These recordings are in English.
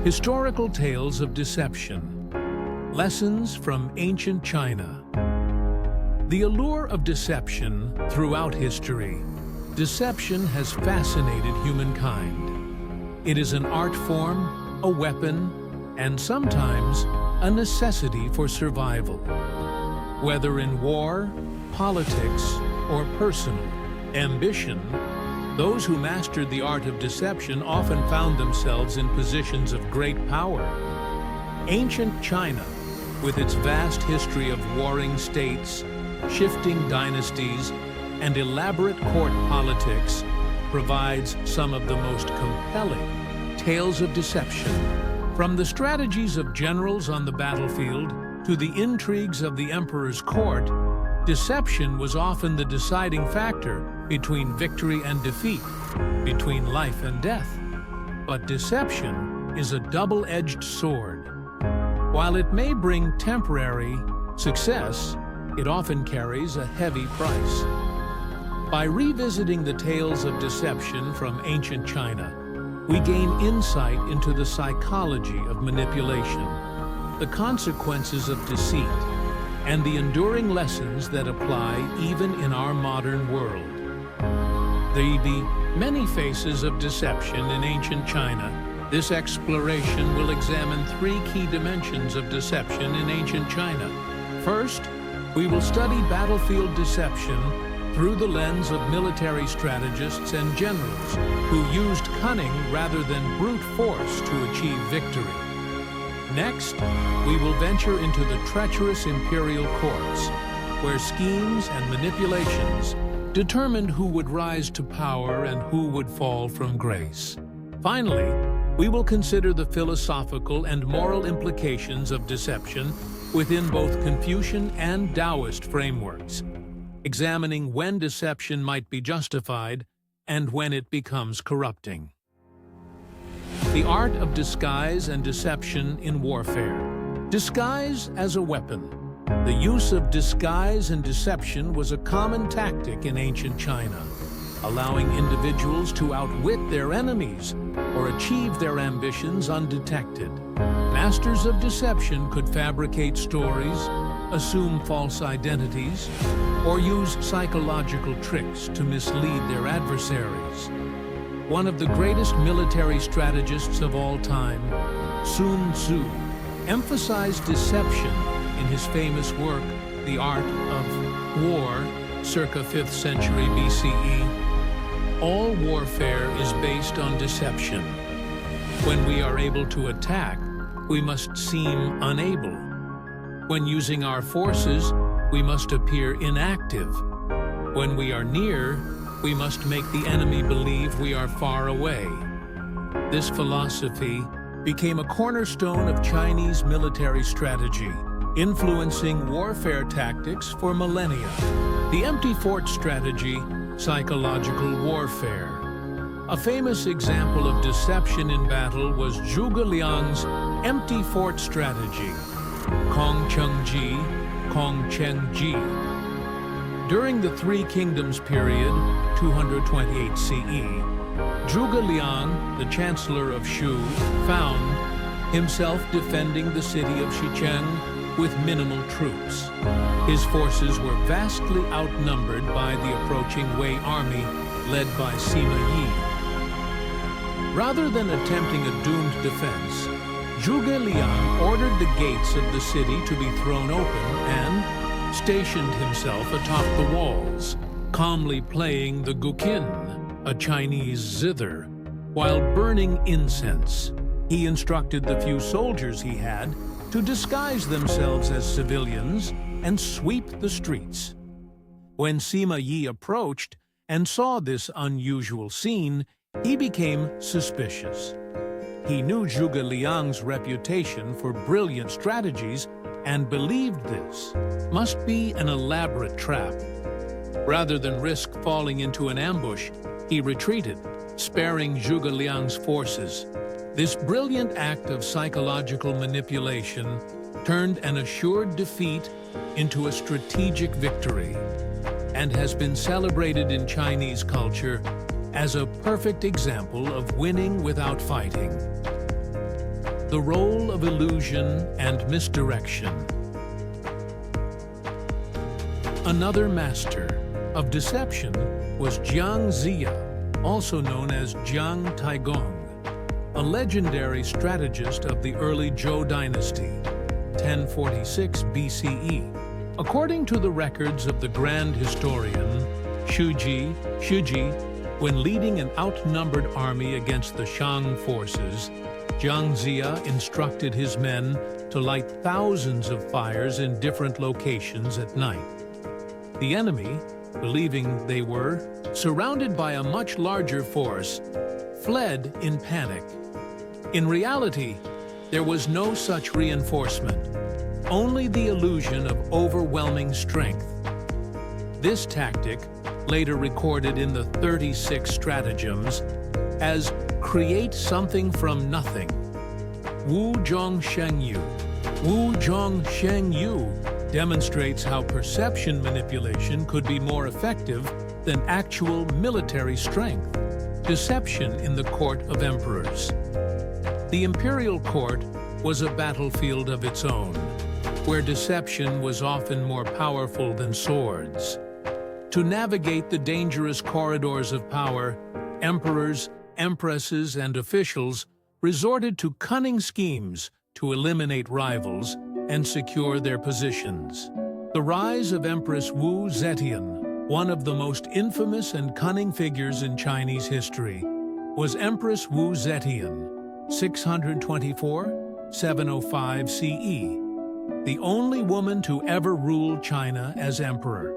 Historical tales of deception. Lessons from ancient China. The allure of deception throughout history. Deception has fascinated humankind. It is an art form, a weapon, and sometimes a necessity for survival. Whether in war, politics, or personal ambition, those who mastered the art of deception often found themselves in positions of great power. Ancient China, with its vast history of warring states, shifting dynasties, and elaborate court politics, provides some of the most compelling tales of deception. From the strategies of generals on the battlefield to the intrigues of the emperor's court, deception was often the deciding factor between victory and defeat, between life and death. But deception is a double-edged sword. While it may bring temporary success, it often carries a heavy price. By revisiting the tales of deception from ancient China, we gain insight into the psychology of manipulation, the consequences of deceit, and the enduring lessons that apply even in our modern world. There be many faces of deception in ancient China. This exploration will examine three key dimensions of deception in ancient China. First, we will study battlefield deception through the lens of military strategists and generals who used cunning rather than brute force to achieve victory. Next, we will venture into the treacherous imperial courts, where schemes and manipulations determined who would rise to power and who would fall from grace. Finally, we will consider the philosophical and moral implications of deception within both Confucian and Taoist frameworks, examining when deception might be justified and when it becomes corrupting. The art of disguise and deception in warfare. Disguise as a weapon. The use of disguise and deception was a common tactic in ancient China, allowing individuals to outwit their enemies or achieve their ambitions undetected. Masters of deception could fabricate stories, assume false identities, or use psychological tricks to mislead their adversaries. One of the greatest military strategists of all time, Sun Tzu, emphasized deception in his famous work, The Art of War, circa 5th century BCE. All warfare is based on deception. When we are able to attack, we must seem unable. When using our forces, we must appear inactive. When we are near, we must make the enemy believe we are far away. This philosophy became a cornerstone of Chinese military strategy, influencing warfare tactics for millennia. The empty fort strategy, psychological warfare. A famous example of deception in battle was Zhuge Liang's empty fort strategy, Gongchengji, Gongchengji. During the Three Kingdoms period, 228 CE, Zhuge Liang, the Chancellor of Shu, found himself defending the city of Xicheng with minimal troops. His forces were vastly outnumbered by the approaching Wei army led by Sima Yi. Rather than attempting a doomed defense, Zhuge Liang ordered the gates of the city to be thrown open and stationed himself atop the walls, calmly playing the guqin, a Chinese zither. While burning incense, he instructed the few soldiers he had to disguise themselves as civilians and sweep the streets. When Sima Yi approached and saw this unusual scene, he became suspicious. He knew Zhuge Liang's reputation for brilliant strategies and believed this must be an elaborate trap. Rather than risk falling into an ambush, he retreated, sparing Zhuge Liang's forces. This brilliant act of psychological manipulation turned an assured defeat into a strategic victory and has been celebrated in Chinese culture as a perfect example of winning without fighting. the role of illusion and misdirection. Another master of deception was Jiang Ziya, also known as Jiang Taigong, a legendary strategist of the early Zhou dynasty, 1046 BCE. According to the records of the grand historian Shuji, when leading an outnumbered army against the Shang forces, Jiang Ziya instructed his men to light thousands of fires in different locations at night. The enemy, believing they were surrounded by a much larger force, fled in panic. In reality, there was no such reinforcement, only the illusion of overwhelming strength. This tactic, later recorded in the 36 stratagems, as create something from nothing. Wu Zhongshengyu demonstrates how perception manipulation could be more effective than actual military strength. Deception in the court of emperors. The imperial court was a battlefield of its own, where deception was often more powerful than swords. To navigate the dangerous corridors of power, emperors, empresses, and officials resorted to cunning schemes to eliminate rivals and secure their positions. The rise of Empress Wu Zetian, one of the most infamous and cunning figures in Chinese history, was Empress Wu Zetian, 624–705 CE, the only woman to ever rule China as emperor.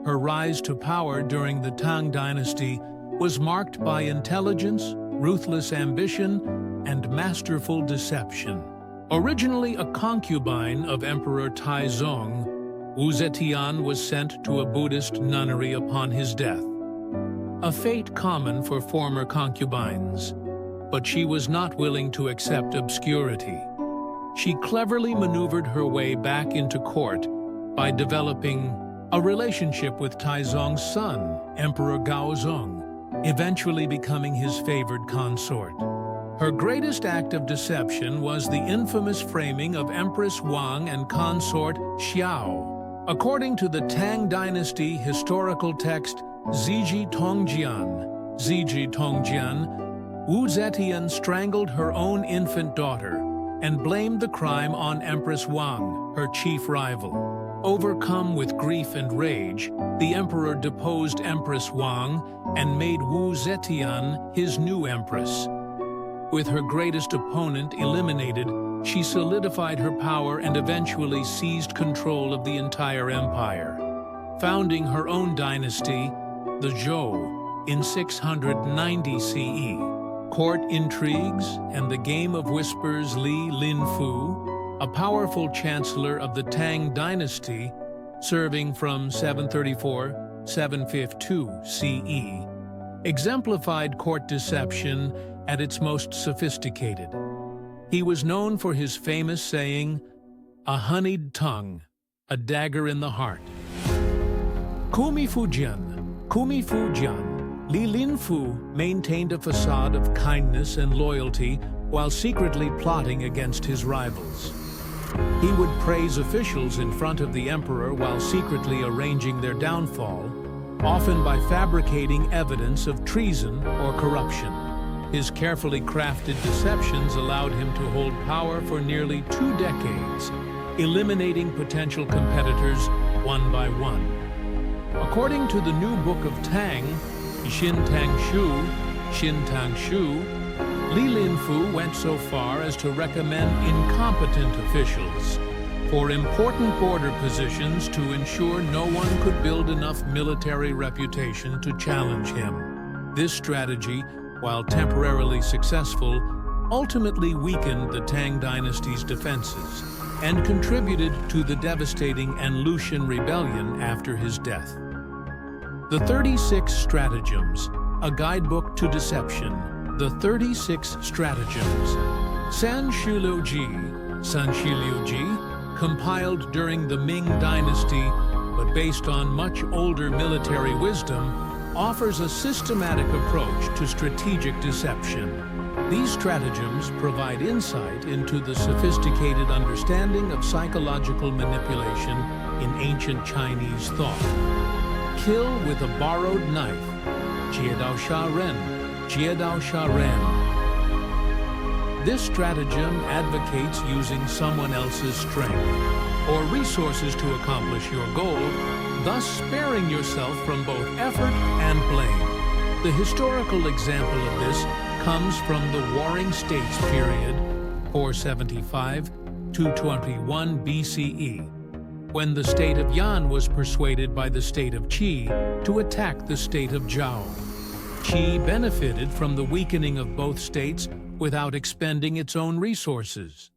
Her rise to power during the Tang dynasty was marked by intelligence, ruthless ambition, and masterful deception. Originally a concubine of Emperor Taizong, Wu Zetian was sent to a Buddhist nunnery upon his death, a fate common for former concubines. But she was not willing to accept obscurity. She cleverly maneuvered her way back into court by developing a relationship with Taizong's son, Emperor Gaozong, eventually becoming his favored consort. Her greatest act of deception was the infamous framing of Empress Wang and consort Xiao. According to the Tang dynasty historical text Ziji Tongjian, Wu Zetian strangled her own infant daughter and blamed the crime on Empress Wang, her chief rival. Overcome with grief and rage, the emperor deposed Empress Wang and made Wu Zetian his new empress. With her greatest opponent eliminated, she solidified her power and eventually seized control of the entire empire, founding her own dynasty, the Zhou, in 690 CE. Court intrigues and the game of whispers Li Linfu, a powerful chancellor of the Tang dynasty, serving from 734–752 CE, exemplified court deception at its most sophisticated. He was known for his famous saying, "A honeyed tongue, a dagger in the heart." Kumi Fujian, Li Linfu maintained a facade of kindness and loyalty while secretly plotting against his rivals. He would praise officials in front of the emperor while secretly arranging their downfall, often by fabricating evidence of treason or corruption. His carefully crafted deceptions allowed him to hold power for nearly 2 decades, eliminating potential competitors one by one. According to the new Book of Tang, Xin Tangshu, Li Linfu went so far as to recommend incompetent officials for important border positions to ensure no one could build enough military reputation to challenge him. This strategy, while temporarily successful, ultimately weakened the Tang dynasty's defenses and contributed to the devastating Anlushan rebellion after his death. The 36 Stratagems, a guidebook to deception. The 36 Stratagems. Sanshiliuji, compiled during the Ming Dynasty, but based on much older military wisdom, offers a systematic approach to strategic deception. These stratagems provide insight into the sophisticated understanding of psychological manipulation in ancient Chinese thought. Kill with a borrowed knife, 借刀杀人, 借刀杀人. This stratagem advocates using someone else's strength or resources to accomplish your goal, thus sparing yourself from both effort and blame. The historical example of this comes from the Warring States period, 475 to 21 BCE, when the state of Yan was persuaded by the state of Qi to attack the state of Zhao. Qi benefited from the weakening of both states without expending its own resources.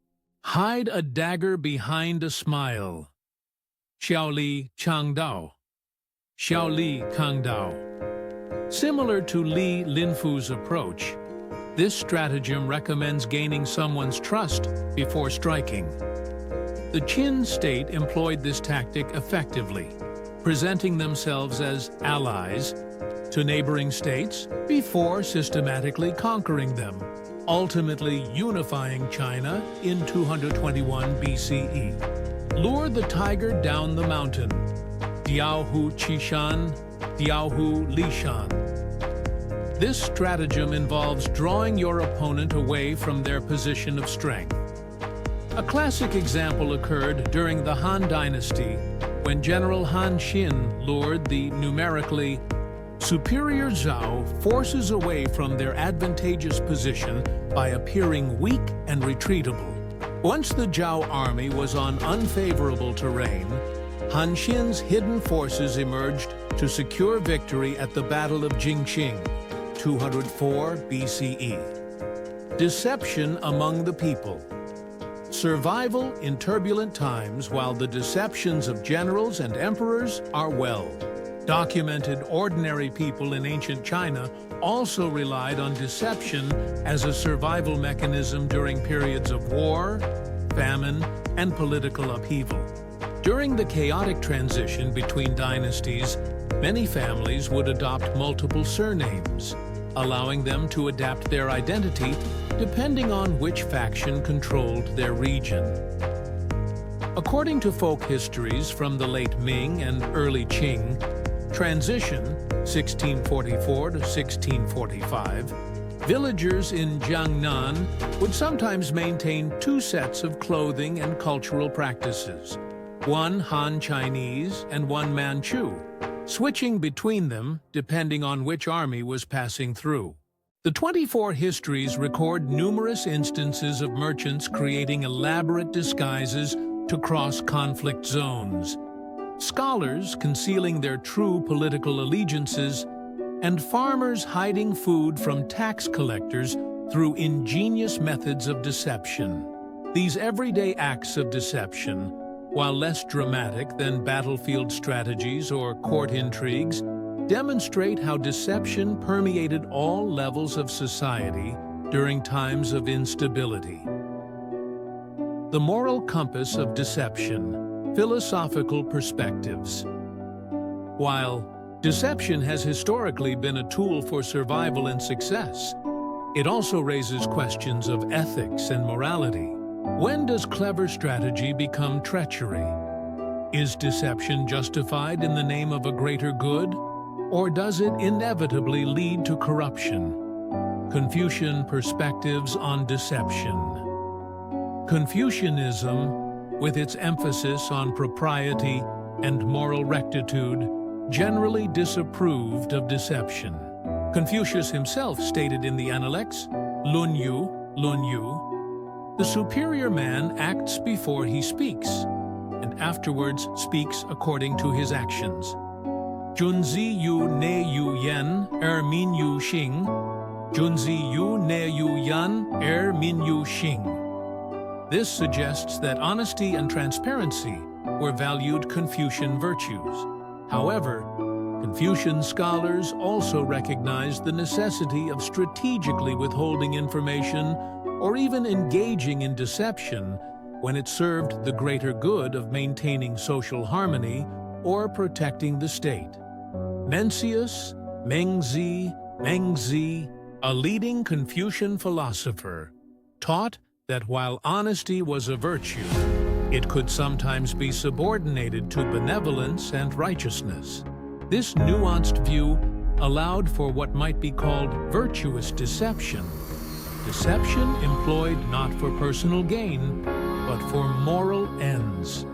Hide a dagger behind a smile. Xiaoli Changdao. Xiaoli Kangdao. Similar to Li Linfu's approach, this stratagem recommends gaining someone's trust before striking. The Qin state employed this tactic effectively, presenting themselves as allies to neighboring states before systematically conquering them, ultimately unifying China in 221 BCE. Lure the tiger down the mountain. Diaohu Qishan, Diaohu Lishan. This stratagem involves drawing your opponent away from their position of strength. A classic example occurred during the Han Dynasty, when General Han Xin lured the numerically superior Zhao forces away from their advantageous position by appearing weak and retreatable. Once the Zhao army was on unfavorable terrain, Han Xin's hidden forces emerged to secure victory at the Battle of Jingqing, 204 BCE. Deception among the people. Survival in turbulent times while the deceptions of generals and emperors are well. Documented ordinary people in ancient China also relied on deception as a survival mechanism during periods of war, famine, and political upheaval. During the chaotic transition between dynasties, many families would adopt multiple surnames, allowing them to adapt their identity depending on which faction controlled their region. According to folk histories from the late Ming and early Qing, transition, 1644 to 1645, villagers in Jiangnan would sometimes maintain two sets of clothing and cultural practices, one Han Chinese and one Manchu, switching between them depending on which army was passing through. The 24 histories record numerous instances of merchants creating elaborate disguises to cross conflict zones, scholars concealing their true political allegiances, and farmers hiding food from tax collectors through ingenious methods of deception. These everyday acts of deception, while less dramatic than battlefield strategies or court intrigues, demonstrate how deception permeated all levels of society during times of instability. The moral compass of deception, philosophical perspectives. While deception has historically been a tool for survival and success, it also raises questions of ethics and morality. When does clever strategy become treachery? Is deception justified in the name of a greater good, or does it inevitably lead to corruption? Confucian perspectives on deception. Confucianism, with its emphasis on propriety and moral rectitude, generally disapproved of deception. Confucius himself stated in the Analects, Lun Yu, the superior man acts before he speaks, and afterwards speaks according to his actions. Junzi yu ne yu yan min yu xing, Junzi yu ne yu yan min yu xing. This suggests that honesty and transparency were valued Confucian virtues. However, Confucian scholars also recognized the necessity of strategically withholding information or even engaging in deception when it served the greater good of maintaining social harmony or protecting the state. Mencius, Mengzi, a leading Confucian philosopher, taught that while honesty was a virtue, it could sometimes be subordinated to benevolence and righteousness. This nuanced view allowed for what might be called virtuous deception. Deception employed not for personal gain, but for moral ends.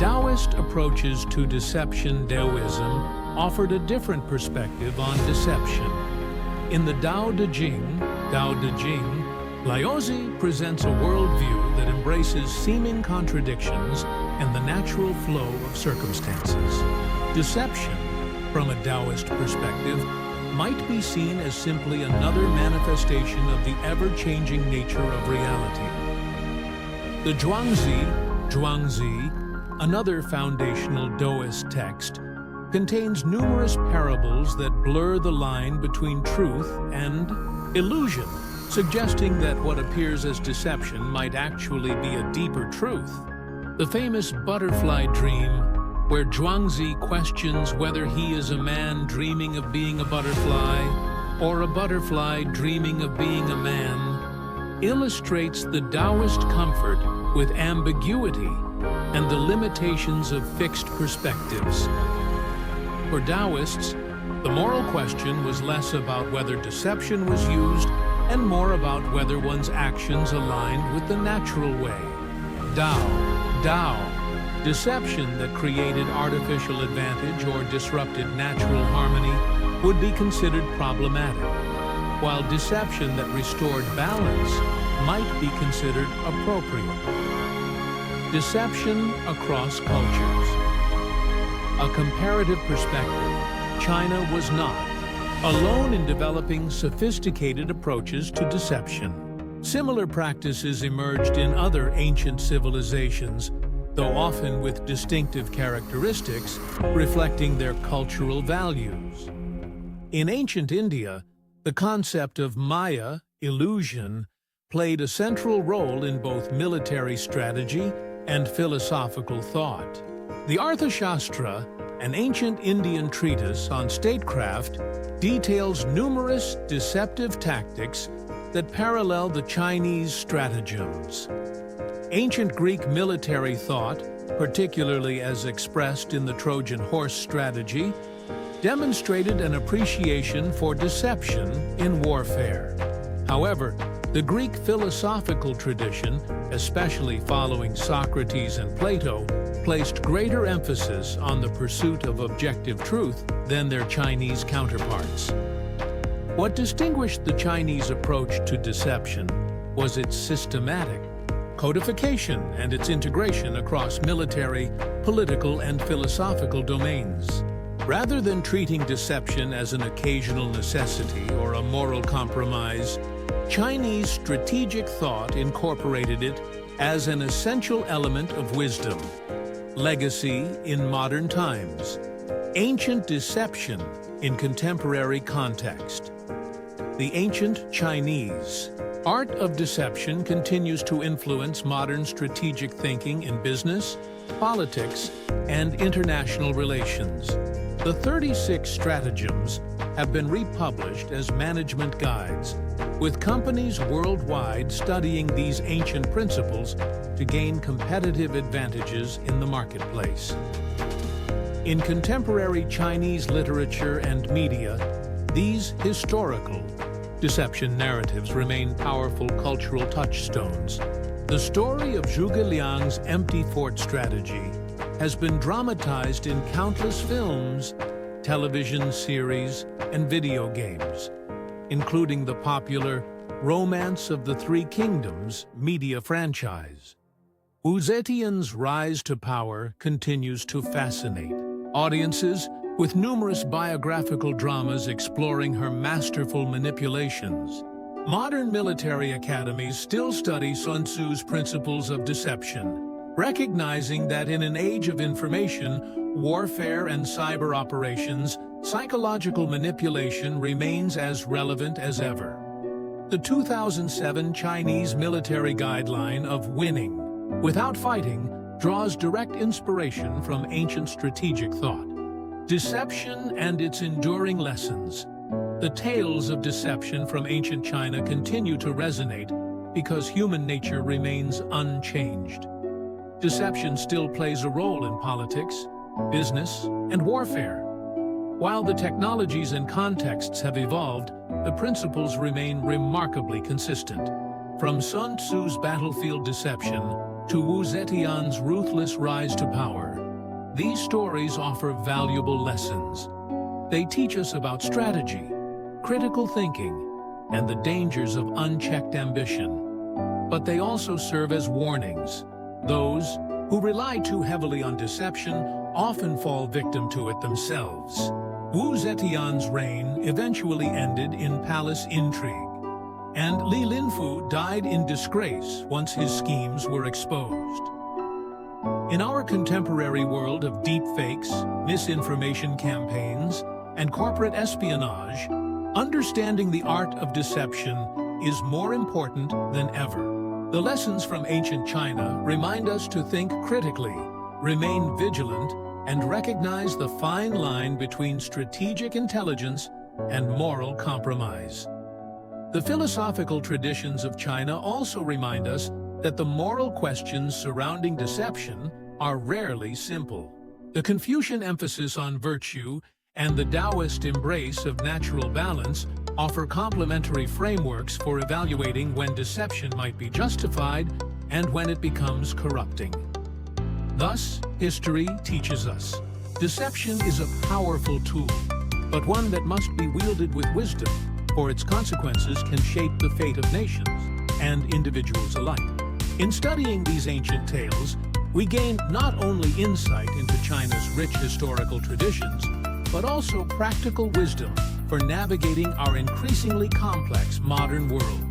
Taoist approaches to deception Taoism offered a different perspective on deception. In the Tao Te Ching, Laozi presents a worldview that embraces seeming contradictions and the natural flow of circumstances. Deception, from a Taoist perspective, might be seen as simply another manifestation of the ever-changing nature of reality. The Zhuangzi, another foundational Taoist text, contains numerous parables that blur the line between truth and illusion, suggesting that what appears as deception might actually be a deeper truth. The famous butterfly dream, where Zhuangzi questions whether he is a man dreaming of being a butterfly or a butterfly dreaming of being a man, illustrates the Taoist comfort with ambiguity and the limitations of fixed perspectives. For Taoists, the moral question was less about whether deception was used and more about whether one's actions aligned with the natural way. Tao, deception that created artificial advantage or disrupted natural harmony would be considered problematic, while deception that restored balance might be considered appropriate. Deception across cultures. A comparative perspective, China was not alone in developing sophisticated approaches to deception. Similar practices emerged in other ancient civilizations, though often with distinctive characteristics reflecting their cultural values. In ancient India, the concept of Maya, illusion, played a central role in both military strategy and philosophical thought. The Arthashastra, an ancient Indian treatise on statecraft, details numerous deceptive tactics that parallel the Chinese stratagems. Ancient Greek military thought, particularly as expressed in the Trojan horse strategy, demonstrated an appreciation for deception in warfare. However, the Greek philosophical tradition, especially following Socrates and Plato, placed greater emphasis on the pursuit of objective truth than their Chinese counterparts. What distinguished the Chinese approach to deception was its systematic codification and its integration across military, political, and philosophical domains. Rather than treating deception as an occasional necessity or a moral compromise, Chinese strategic thought incorporated it as an essential element of wisdom. Legacy in modern times. Ancient deception in contemporary context. The ancient Chinese. Art of deception continues to influence modern strategic thinking in business, politics, and international relations. The 36 stratagems have been republished as management guides, with companies worldwide studying these ancient principles to gain competitive advantages in the marketplace. In contemporary Chinese literature and media, these historical deception narratives remain powerful cultural touchstones. The story of Zhuge Liang's empty fort strategy has been dramatized in countless films, television series, and video games, including the popular Romance of the Three Kingdoms media franchise. Wu Zetian's rise to power continues to fascinate audiences, with numerous biographical dramas exploring her masterful manipulations. Modern military academies still study Sun Tzu's principles of deception, recognizing that in an age of information, warfare, and cyber operations, psychological manipulation remains as relevant as ever. The 2007 Chinese military guideline of winning without fighting draws direct inspiration from ancient strategic thought. Deception and its enduring lessons. The tales of deception from ancient China continue to resonate because human nature remains unchanged. Deception still plays a role in politics, business, and warfare. While the technologies and contexts have evolved, the principles remain remarkably consistent. From Sun Tzu's battlefield deception to Wu Zetian's ruthless rise to power, these stories offer valuable lessons. They teach us about strategy, critical thinking, and the dangers of unchecked ambition. But they also serve as warnings. Those who rely too heavily on deception often fall victim to it themselves. Wu Zetian's reign eventually ended in palace intrigue, and Li Linfu died in disgrace once his schemes were exposed. In our contemporary world of deepfakes, misinformation campaigns, and corporate espionage, understanding the art of deception is more important than ever. The lessons from ancient China remind us to think critically, remain vigilant, and recognize the fine line between strategic intelligence and moral compromise. The philosophical traditions of China also remind us that the moral questions surrounding deception are rarely simple. The Confucian emphasis on virtue and the Taoist embrace of natural balance offer complementary frameworks for evaluating when deception might be justified and when it becomes corrupting. Thus, history teaches us, deception is a powerful tool, but one that must be wielded with wisdom, for its consequences can shape the fate of nations and individuals alike. In studying these ancient tales, we gain not only insight into China's rich historical traditions, but also practical wisdom for navigating our increasingly complex modern world.